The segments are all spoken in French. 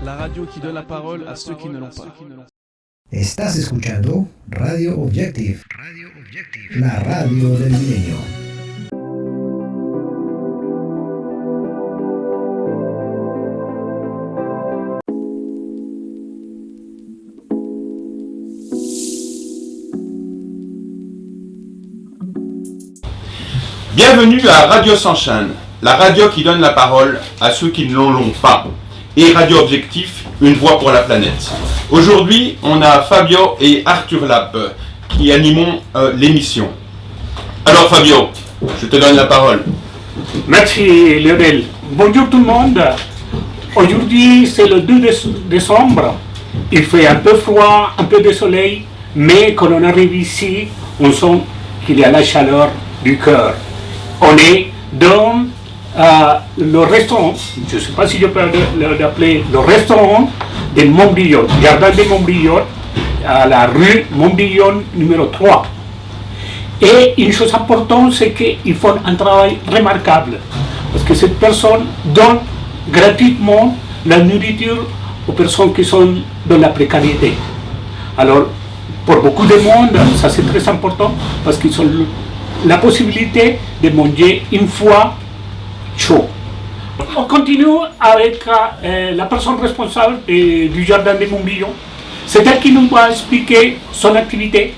la radio qui donne la parole à ceux qui ne l'ont pas. Estás escuchando Radio Objective, la radio del milenio. Bienvenue à Radio S'enchaîne, la radio qui donne la parole à ceux qui ne l'ont pas. Et Radio Objectif, une voix pour la planète. Aujourd'hui, on a Fabio et Arthur Lab qui animons l'émission. Alors Fabio, je te donne la parole. Merci Lionel. Bonjour tout le monde. Aujourd'hui, c'est le 2 décembre. Il fait un peu froid, un peu de soleil, mais quand on arrive ici, on sent qu'il y a la chaleur du cœur. On est dans le restaurant, je ne sais pas si je peux l'appeler le restaurant de Montbrion, Jardin de Montbrion, à la rue Montbrion numéro 3. Et une chose importante, c'est qu'ils font un travail remarquable, parce que cette personne donne gratuitement la nourriture aux personnes qui sont dans la précarité. Alors, pour beaucoup de monde, ça c'est très important, parce qu'ils ont la possibilité de manger une fois chaud. On continue avec la personne responsable du Jardin de Montbrion. C'est elle qui nous va expliquer son activité,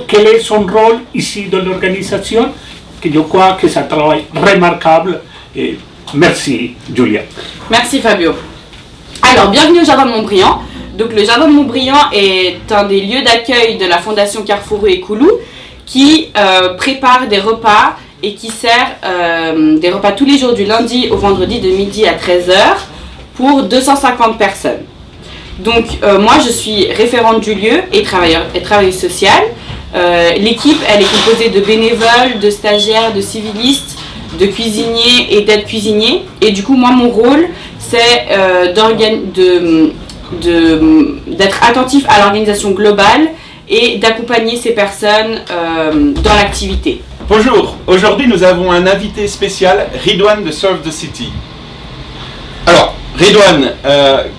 quel est son rôle ici dans l'organisation, que je crois que c'est un travail remarquable. Et merci Julia. Merci Fabio. Alors, bienvenue au Jardin de Montbrion. Donc, le Jardin de Montbrion est un des lieux d'accueil de la Fondation Carrefour et Koulou qui prépare des repas et qui sert des repas tous les jours du lundi au vendredi de midi à 13h pour 250 personnes. Donc moi je suis référente du lieu et travailleuse sociale. L'équipe elle est composée de bénévoles, de stagiaires, de civilistes, de cuisiniers et d'aides cuisiniers. Et du coup moi mon rôle c'est d'être attentif à l'organisation globale et d'accompagner ces personnes dans l'activité. Bonjour, aujourd'hui nous avons un invité spécial, Ridwan de Serve the City. Alors, Ridwan,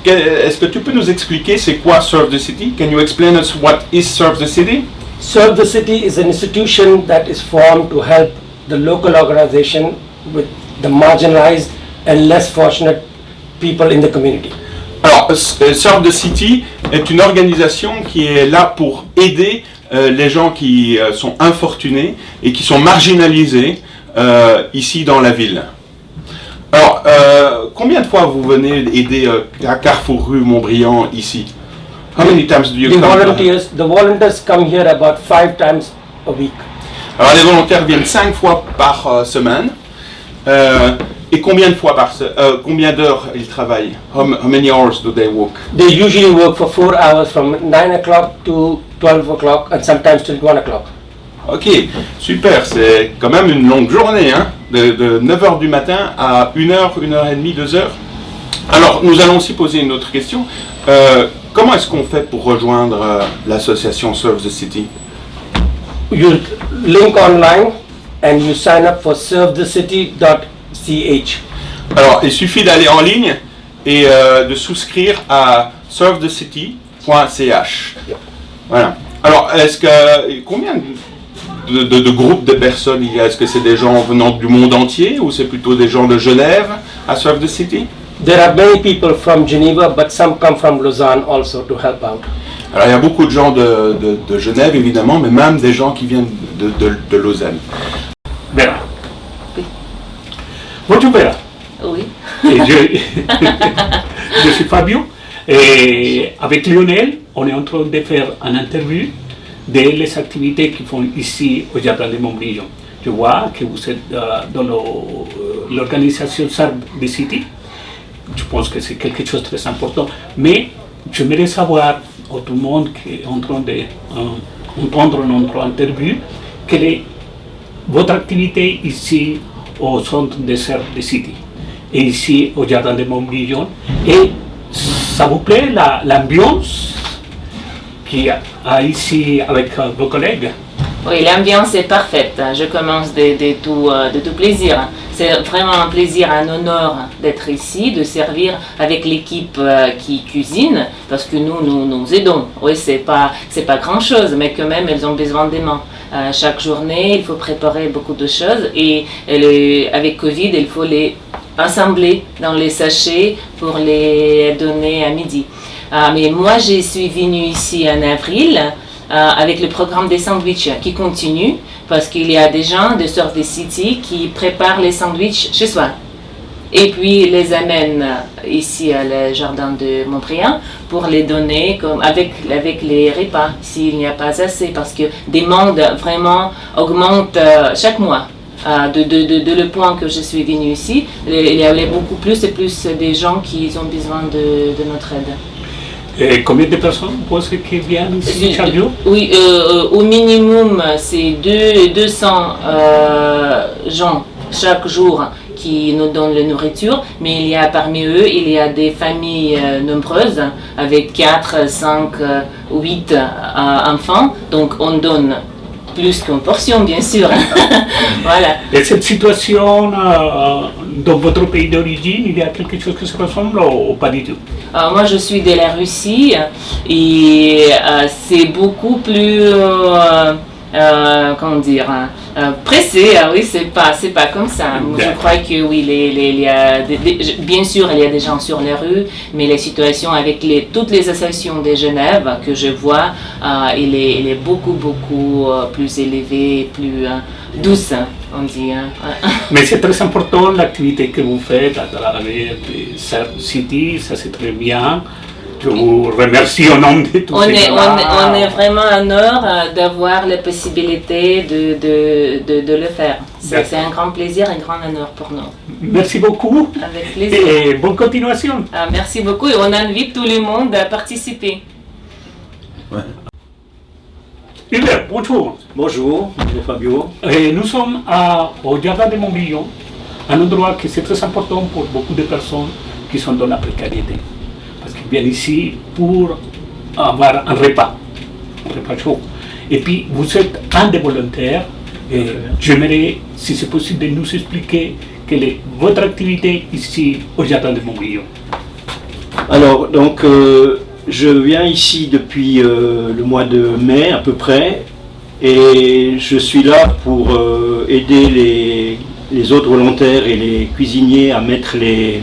est-ce que tu peux nous expliquer c'est quoi Serve the City? Can you explain us what is Serve the City? Serve the City is an institution that is formed to help the local organization with the marginalized and less fortunate people in the community. Alors, Serve the City est une organisation qui est là pour aider les gens qui sont infortunés et qui sont marginalisés ici dans la ville. Alors, combien de fois vous venez aider à Carrefour rue Montbrion ici? How many times do you come? The volunteers come here about 5 times a week. Alors, les volontaires viennent 5 fois par semaine. Et combien de fois combien d'heures ils travaillent? How many hours do they work? They usually work for 4 hours from 9 o'clock to 12 o'clock and sometimes till 1 o'clock. Ok, super, c'est quand même une longue journée, hein, de 9h du matin à 1h, 1h30, 2h. Alors, nous allons aussi poser une autre question. Comment est-ce qu'on fait pour rejoindre l'association Serve the City? You link online and you sign up for servethecity.ch. Alors, il suffit d'aller en ligne et de souscrire à servethecity.ch. Voilà. Alors, combien de groupes de personnes il y a? Est-ce que c'est des gens venant du monde entier ou c'est plutôt des gens de Genève à Serve the City? There are many people from Geneva, but some come from Lausanne also to help out. Alors, il y a beaucoup de gens de Genève, évidemment, mais même des gens qui viennent de Lausanne. Vera. Bonjour Vera. Oui. Et je suis Fabio. Et avec Lionel, on est en train de faire une interview des activités qu'ils font ici au Jardin de Montbrion. Je vois que vous êtes dans l'organisation Serve the City. Je pense que c'est quelque chose de très important. Mais j'aimerais savoir, à tout le monde qui est en train d'entendre notre interview, quelle est votre activité ici au centre de Serve the City et ici au Jardin de Montbrion. Et ça vous plaît l'ambiance qu'il y a ici avec vos collègues? Oui, l'ambiance est parfaite. Je commence de tout plaisir. C'est vraiment un plaisir, un honneur d'être ici, de servir avec l'équipe qui cuisine, parce que nous aidons. Oui, c'est pas grand-chose, mais quand même, elles ont besoin des mains. Chaque journée, il faut préparer beaucoup de choses et avec Covid, il faut les assembler dans les sachets pour les donner à midi. Mais moi, je suis venue ici en avril avec le programme des sandwichs qui continue parce qu'il y a des gens de Surf the City qui préparent les sandwichs chez soi. Et puis les amènent ici à le jardin de Montbriand pour les donner avec les repas s'il n'y a pas assez parce que des demandes vraiment augmentent chaque mois. De le point que je suis venue ici, il y a beaucoup plus et plus des gens qui ont besoin de notre aide. Et combien de personnes vous pensez qui viennent ici chaque jour? Oui, au minimum, c'est 200 gens chaque jour qui nous donnent la nourriture, mais il y a parmi eux, il y a des familles nombreuses avec 4, 5, 8 enfants, donc on donne plus qu'une portion, bien sûr. Voilà. Et cette situation, dans votre pays d'origine, il y a quelque chose qui se ressemble ou pas du tout? Moi, je suis de la Russie et c'est beaucoup plus, comment dire, pressé. Oui, c'est pas comme ça. Je crois que oui, bien sûr, il y a des gens sur la rue, mais la situation avec toutes les associations de Genève que je vois, il est beaucoup plus élevé, plus douce, on dit. Mais c'est très important l'activité que vous faites à travers Surf City, ça c'est très bien. Je vous remercie au nom de tous ces gens. On est vraiment honneur d'avoir la possibilité de le faire. C'est un grand plaisir, un grand honneur pour nous. Merci beaucoup. Avec plaisir. Et bonne continuation. Merci beaucoup et on invite tout le monde à participer. Ouais. Hubert, bonjour. Bonjour, Fabio. Et nous sommes au Jardin de Montbriand, un endroit qui est très important pour beaucoup de personnes qui sont dans la précarité. Parce qu'ils viennent ici pour avoir un repas chaud. Et puis, vous êtes un des volontaires. Et j'aimerais, si c'est possible, de nous expliquer quelle est votre activité ici au Jardin de Montbriand. Alors, donc, je viens ici depuis le mois de mai à peu près. Et je suis là pour aider les autres volontaires et les cuisiniers à mettre les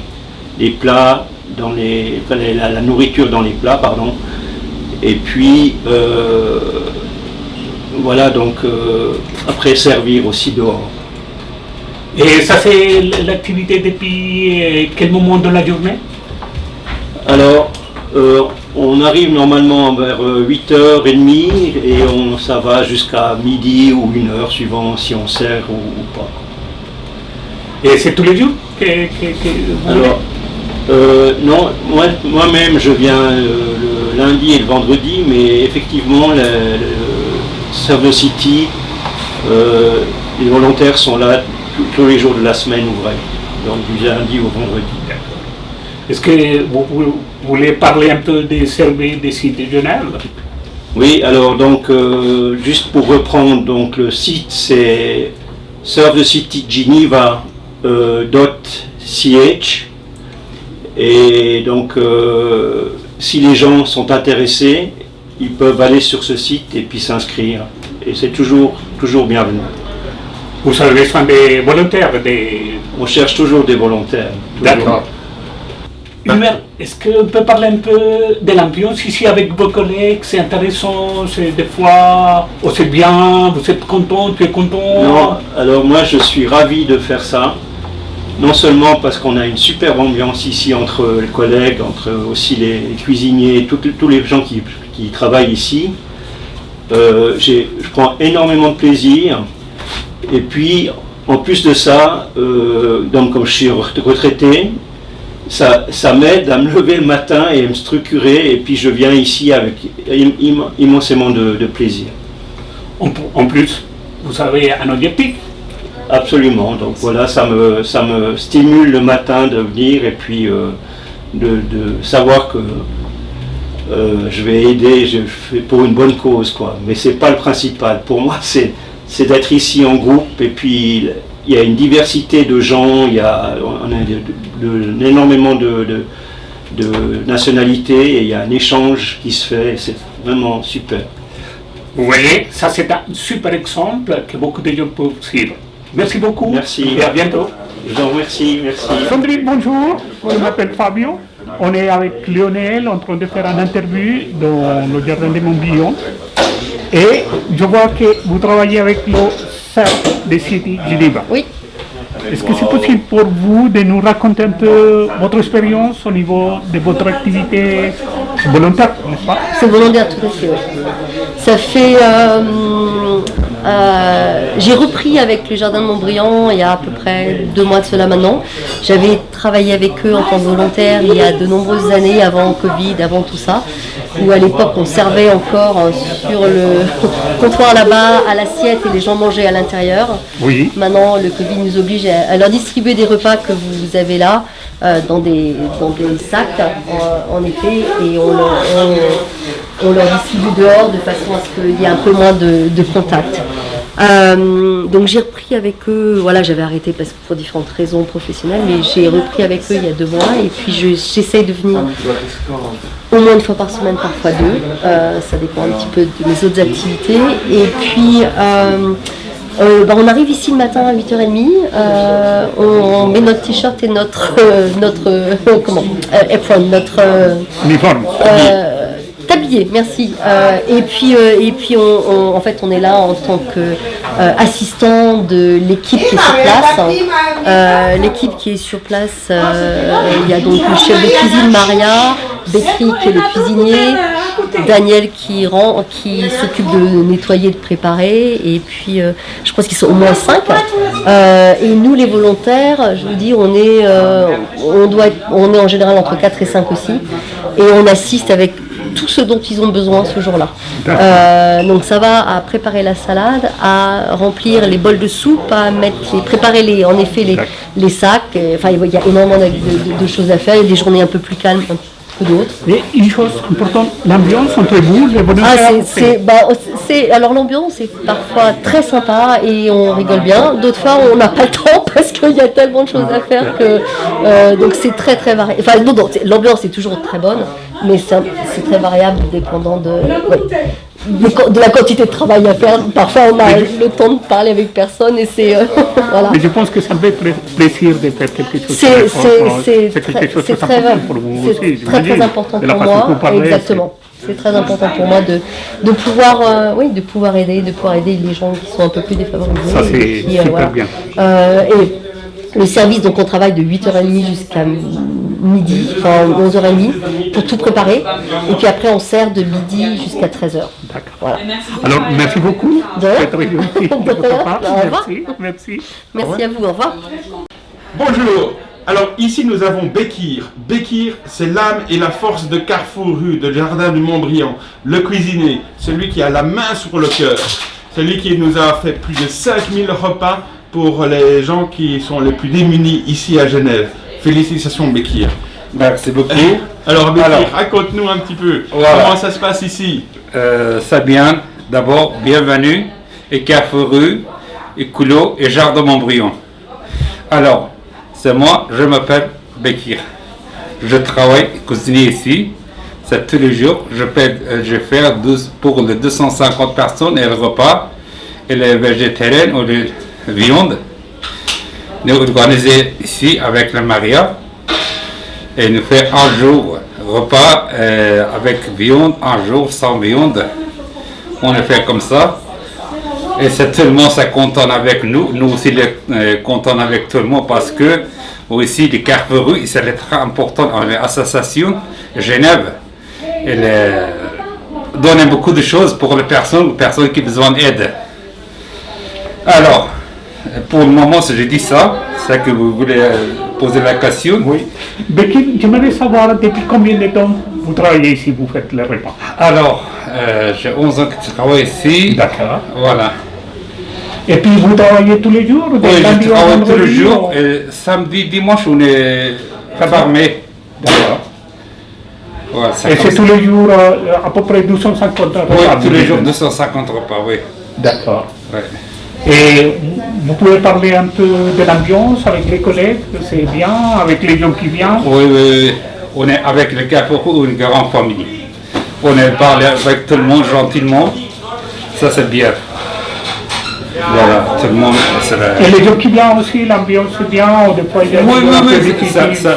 plats la nourriture dans les plats, pardon. Et puis voilà, donc après servir aussi dehors. Et ça c'est l'activité depuis quel moment de la journée? Alors on arrive normalement vers 8h30 et ça va jusqu'à midi ou 1h suivant si on sert ou pas. Et c'est tous les jours que Alors, non, moi-même je viens le lundi et le vendredi, mais effectivement le Surf the City, les volontaires sont là tous les jours de la semaine ouvrée, donc du lundi au vendredi. Est-ce que vous voulez parler un peu des services des sites de Genève? Oui, alors donc juste pour reprendre, donc le site c'est Surf the City Geneva .ch. Et donc, si les gens sont intéressés, ils peuvent aller sur ce site et puis s'inscrire. Et c'est toujours bienvenu. Vous avez besoin des volontaires? On cherche toujours des volontaires. D'accord. Hubert, est-ce qu'on peut parler un peu de l'ambiance ici avec vos collègues? C'est intéressant, c'est des fois, oh, c'est bien, vous êtes content, tu es content? Non, alors moi je suis ravi de faire ça. Non seulement parce qu'on a une superbe ambiance ici entre les collègues, entre aussi les cuisiniers, tous les gens qui travaillent ici. Je prends énormément de plaisir. Et puis, en plus de ça, donc comme je suis retraité, ça m'aide à me lever le matin et à me structurer. Et puis je viens ici avec immensément de plaisir. En plus, vous avez un objectif? Absolument, donc voilà, ça me stimule le matin de venir et puis de savoir que je vais aider, je fais pour une bonne cause, quoi. Mais c'est pas le principal. Pour moi, c'est d'être ici en groupe, et puis il y a une diversité de gens, on a énormément de nationalités, et il y a un échange qui se fait, et c'est vraiment super. Vous voyez, ça c'est un super exemple que beaucoup de gens peuvent suivre. Merci beaucoup. Merci. Et à bientôt. Je vous remercie, merci. Sandrine, bonjour. Je m'appelle Fabio. On est avec Lionel en train de faire une interview dans le jardin de Montbrion. Et je vois que vous travaillez avec le cercle de City Geneva. Oui. Est-ce que c'est possible pour vous de nous raconter un peu votre expérience au niveau de votre activité volontaire, n'est-ce pas? C'est volontaire, tout à fait, oui. Ça fait... j'ai repris avec le Jardin de Montbrion il y a à peu près 2 mois de cela maintenant. J'avais travaillé avec eux en tant que volontaire il y a de nombreuses années, avant Covid, avant tout ça, où à l'époque on servait encore sur le comptoir là-bas à l'assiette et les gens mangeaient à l'intérieur. Oui. Maintenant le Covid nous oblige à leur distribuer des repas que vous avez là dans des sacs en effet, et on leur distribue dehors de façon à ce qu'il y ait un peu moins de contact. Donc j'ai repris avec eux, voilà, j'avais arrêté parce que pour différentes raisons professionnelles, mais j'ai repris avec eux il y a 2 mois, et puis j'essaye de venir au moins 1 fois par semaine, parfois 2, ça dépend un petit peu de mes autres activités. Et puis on arrive ici le matin à 8h30, on met notre t-shirt et notre apron, notre uniforme. Tablier, merci. Et puis en fait on est là en tant qu'assistant de l'équipe qui est sur place. L'équipe qui est sur place, il y a donc le chef de cuisine Maria, Betty qui est le cuisinier, Daniel qui s'occupe de nettoyer, de préparer, et puis je pense qu'ils sont au moins 5. Et nous les volontaires, je vous dis, on est en général entre 4 et 5 aussi, et on assiste avec tout ce dont ils ont besoin ce jour-là. Donc ça va à préparer la salade, à remplir les bols de soupe, à préparer les sacs. Enfin, il y a énormément de choses à faire. Il y a des journées un peu plus calmes que d'autres. Et une chose importante, l'ambiance entre vous, les volontaires. Alors l'ambiance est parfois très sympa et on rigole bien. D'autres fois, on n'a pas le temps parce qu'il y a tellement de choses à faire que donc c'est très très varié. Enfin l'ambiance est toujours très bonne, mais c'est très variable dépendant de la quantité de travail à faire. Parfois on a le temps de parler avec personne et c'est voilà. Mais je pense que ça me fait plaisir de faire quelque chose. C'est très important pour moi. Exactement. C'est très important pour moi de pouvoir aider les gens qui sont un peu plus défavorisés. Ça c'est super bien. Et le service, donc on travaille de 8h30 jusqu'à midi, enfin 11h30 pour tout préparer, et puis après on sert de midi jusqu'à 13h. D'accord. Voilà. Alors merci beaucoup. C'est très gentil de votre part. Merci. Merci à vous, au revoir. Bonjour. Alors ici nous avons Bekir. Bekir, c'est l'âme et la force de Carrefour Rue, de Jardin du Montbrion, le cuisinier, celui qui a la main sur le cœur, celui qui nous a fait plus de 5000 repas pour les gens qui sont les plus démunis ici à Genève. Félicitations Bekir. Merci beaucoup. Alors Bekir, raconte-nous un petit peu comment ça se passe ici. C'est bien. D'abord, bienvenue et Carrefour Rue, et Coulot et Jardin Montbrion. Alors, c'est moi, je m'appelle Bekir. Je travaille cuisinier ici. C'est tous les jours. Je fais pour les 250 personnes et le repas et les végétariennes ou les viandes. Nous organisons ici avec la Maria et nous faisons un jour repas avec viande, un jour sans viande. On le fait comme ça. Et c'est tout le monde est content avec nous. Nous aussi contents avec tout le monde parce que aussi les Carrefour Rue, c'est très important dans l'association Genève. Elle donne beaucoup de choses pour les personnes qui ont besoin d'aide. Alors, pour le moment, si je dis ça, c'est que vous voulez poser la question. Oui. Bekir, j'aimerais savoir depuis combien de temps vous travaillez ici, vous faites les repas. Alors, j'ai 11 ans que je travaille ici. D'accord. Voilà. Et puis vous travaillez tous les jours? Oui, je travaille tous les jours. Et samedi, dimanche, on est fermé. D'accord. Ouais, Et c'est tous les jours à peu près 250 repas? Oui, tous les jours 250 repas, oui. D'accord. Ouais. Et vous pouvez parler un peu de l'ambiance avec les collègues, c'est bien, avec les gens qui viennent? Oui, oui, oui. On est avec le Carrefour, une grande famille. On est parlé avec tout le monde gentiment. Ça, c'est bien. Voilà, tout le monde. Et les gens qui viennent aussi, l'ambiance c'est bien, ou des fois il y a Oui, des gens un peu oui, difficiles.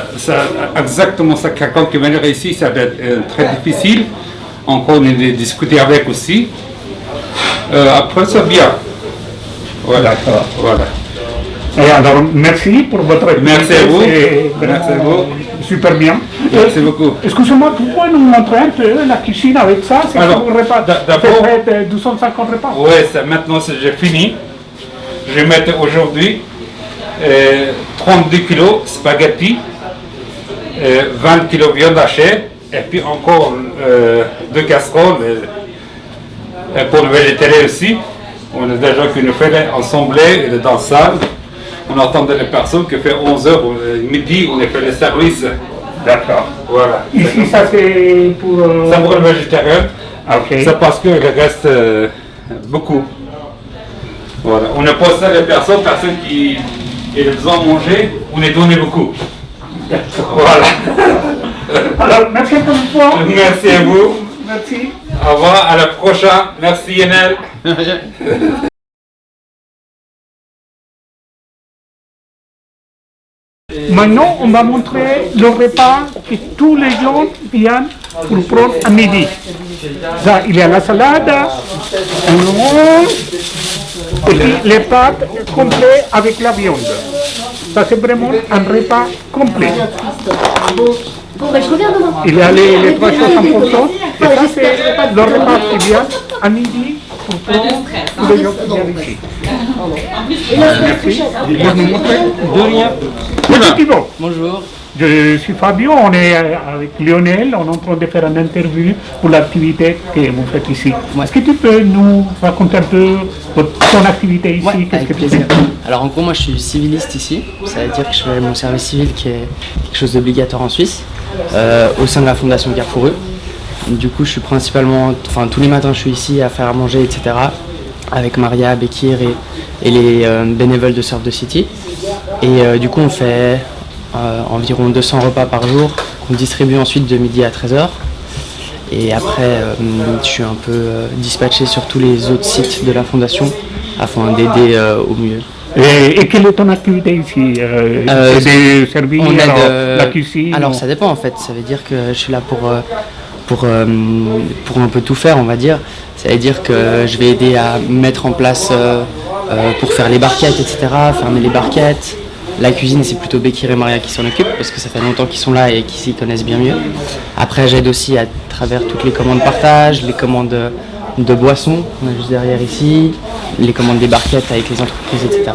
exactement ça. Quelqu'un qui vient ici, ça va être très difficile. Encore, on est discuter avec aussi. Après, c'est bien. Voilà. D'accord. Voilà. Et alors, merci pour votre activité. Merci à vous. C'est Merci à vraiment vous. super bien. Merci beaucoup. Excusez-moi, vous pouvez nous montrer un peu la cuisine avec ça? C'est Alors, pour repas. d'abord- C'est fait 250 repas. Oui, maintenant j'ai fini. Je vais mettre aujourd'hui 32 kilos spaghetti, 20 kilos viande hachée, et puis encore 2 casseroles pour le végétarien aussi. On a des gens qui nous font ensemble dans la salle. On entend les personnes qui font 11h midi, on les fait les services. D'accord. Voilà. Ici, ça c'est pour... Ça pour le végétarien. Ok. C'est parce qu'il reste beaucoup. Voilà. On n'a pas ça les personnes qui ont besoin de manger, on est donné beaucoup. Voilà. Alors, merci encore une fois. Merci à vous. Merci. Au revoir, à la prochaine. Merci Yanel. Maintenant, on va montrer le repas que tous les gens viennent pour prendre à midi. Ça, il y a la salade, un rond, et puis les pâtes complètes avec la viande. Ça, c'est vraiment un repas complet. Bon, ben, je reviens demain. Il y a les trois choses importantes. Et ça, c'est le repas qui vient à midi pour prendre tous les gens qui viennent ici. Et la semaine Merci. prochaine. Vous nous montrez? De rien. Bonjour Thibaut. Bonjour. Je suis Fabio, on est avec Lionel, on est en train de faire une interview pour l'activité que vous faites ici. Est-ce que tu peux nous raconter un peu ton activité ici? Ouais, Qu'est-ce avec que tu plaisir. fais? Alors en gros moi je suis civiliste ici, ça veut dire que je fais mon service civil qui est quelque chose d'obligatoire en Suisse, au sein de la fondation Carrefour. Du coup je suis principalement, enfin tous les matins je suis ici à faire à manger etc. avec Maria, Bekir et les bénévoles de Surf the City. Et du coup on fait environ 200 repas par jour qu'on distribue ensuite de midi à 13h. Et après, je suis un peu dispatché sur tous les autres sites de la fondation afin d'aider au mieux. Et quelle est ton activité ici? C'est des services, on aide, alors, la cuisine? Alors ça dépend en fait, ça veut dire que je suis là pour un peu tout faire on va dire. Ça veut dire que je vais aider à mettre en place pour faire les barquettes etc., fermer les barquettes. La cuisine, c'est plutôt Bekir et Maria qui s'en occupent parce que ça fait longtemps qu'ils sont là et qu'ils s'y connaissent bien mieux. Après, j'aide aussi à travers toutes les commandes partage, les commandes de boissons, on est juste derrière ici, les commandes des barquettes avec les entreprises, etc.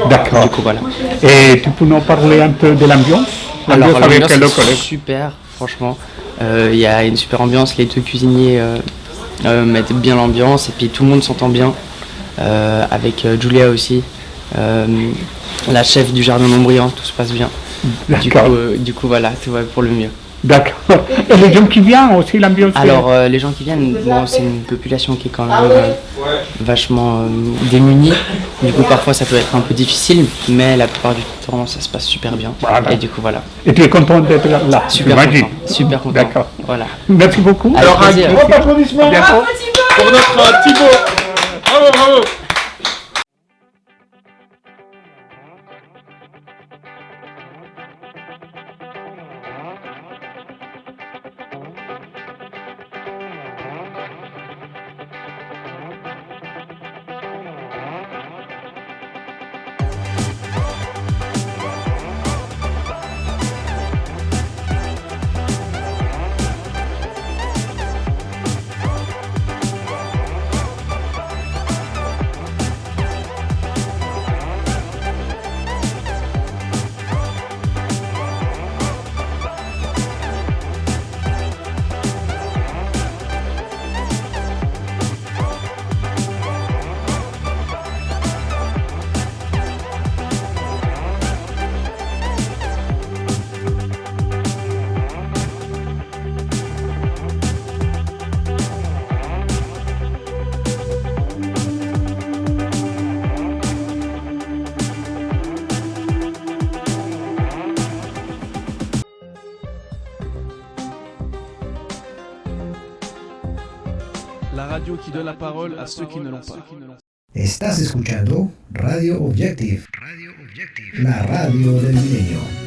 D'accord. Du coup, voilà. Et tu peux nous parler un peu de l'ambiance? Alors, avec l'ambiance le est collègue? super, franchement. Il y a une super ambiance, les deux cuisiniers mettent bien l'ambiance et puis tout le monde s'entend bien. Avec Julia aussi. La chef du jardin Montbriand, tout se passe bien. Du coup voilà, tout va pour le mieux. D'accord. Et les gens qui viennent aussi, l'ambiance? Alors les gens qui viennent, bon, c'est une population qui est quand même vachement démunie. Du coup parfois ça peut être un peu difficile, mais la plupart du temps ça se passe super bien. Voilà. Et du coup voilà. Et tu es content d'être là? Super j'imagine. content. Super content. D'accord. Voilà. Merci beaucoup. Avec plaisir. un grand applaudissement pour notre Thibaut. Bravo, bravo. La radio qui donne la parole à ceux qui ne l'ont pas. Estás escuchando Radio Objective, la radio del milenio.